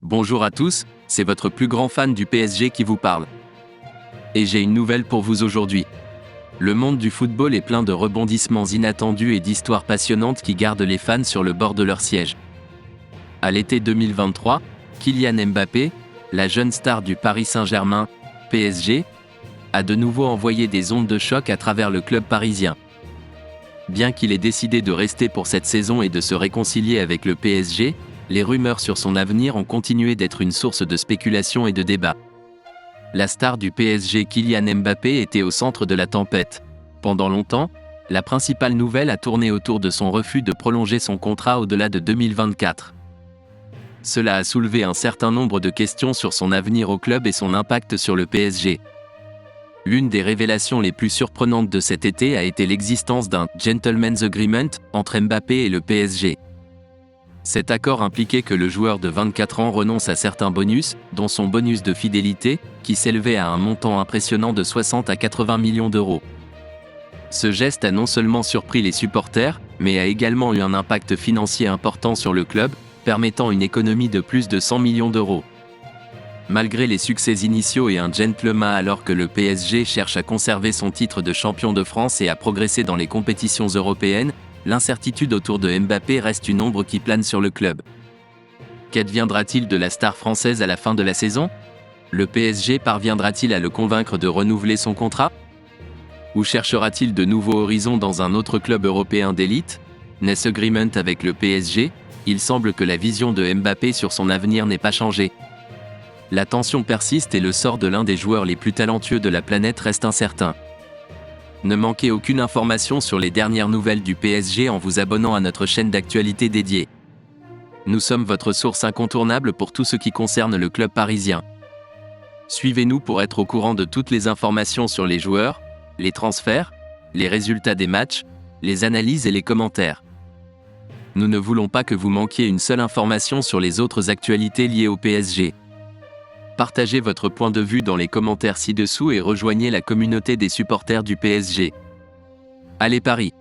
Bonjour à tous, c'est votre plus grand fan du PSG qui vous parle. Et j'ai une nouvelle pour vous aujourd'hui. Le monde du football est plein de rebondissements inattendus et d'histoires passionnantes qui gardent les fans sur le bord de leur siège. À l'été 2023, Kylian Mbappé, la jeune star du Paris Saint-Germain, PSG, a de nouveau envoyé des ondes de choc à travers le club parisien. Bien qu'il ait décidé de rester pour cette saison et de se réconcilier avec le PSG, les rumeurs sur son avenir ont continué d'être une source de spéculation et de débat. La star du PSG Kylian Mbappé était au centre de la tempête. Pendant longtemps, la principale nouvelle a tourné autour de son refus de prolonger son contrat au-delà de 2024. Cela a soulevé un certain nombre de questions sur son avenir au club et son impact sur le PSG. L'une des révélations les plus surprenantes de cet été a été l'existence d'un « gentleman's agreement » entre Mbappé et le PSG. Cet accord impliquait que le joueur de 24 ans renonce à certains bonus, dont son bonus de fidélité, qui s'élevait à un montant impressionnant de 60 à 80 millions d'euros. Ce geste a non seulement surpris les supporters, mais a également eu un impact financier important sur le club, permettant une économie de plus de 100 millions d'euros. Malgré les succès initiaux et un gentleman alors que le PSG cherche à conserver son titre de champion de France et à progresser dans les compétitions européennes, l'incertitude autour de Mbappé reste une ombre qui plane sur le club. Qu'adviendra-t-il de la star française à la fin de la saison ? Le PSG parviendra-t-il à le convaincre de renouveler son contrat ? Ou cherchera-t-il de nouveaux horizons dans un autre club européen d'élite ? N'est-ce agreement avec le PSG ? Il semble que la vision de Mbappé sur son avenir n'ait pas changé. La tension persiste et le sort de l'un des joueurs les plus talentueux de la planète reste incertain. Ne manquez aucune information sur les dernières nouvelles du PSG en vous abonnant à notre chaîne d'actualité dédiée. Nous sommes votre source incontournable pour tout ce qui concerne le club parisien. Suivez-nous pour être au courant de toutes les informations sur les joueurs, les transferts, les résultats des matchs, les analyses et les commentaires. Nous ne voulons pas que vous manquiez une seule information sur les autres actualités liées au PSG. Partagez votre point de vue dans les commentaires ci-dessous et rejoignez la communauté des supporters du PSG. Allez Paris!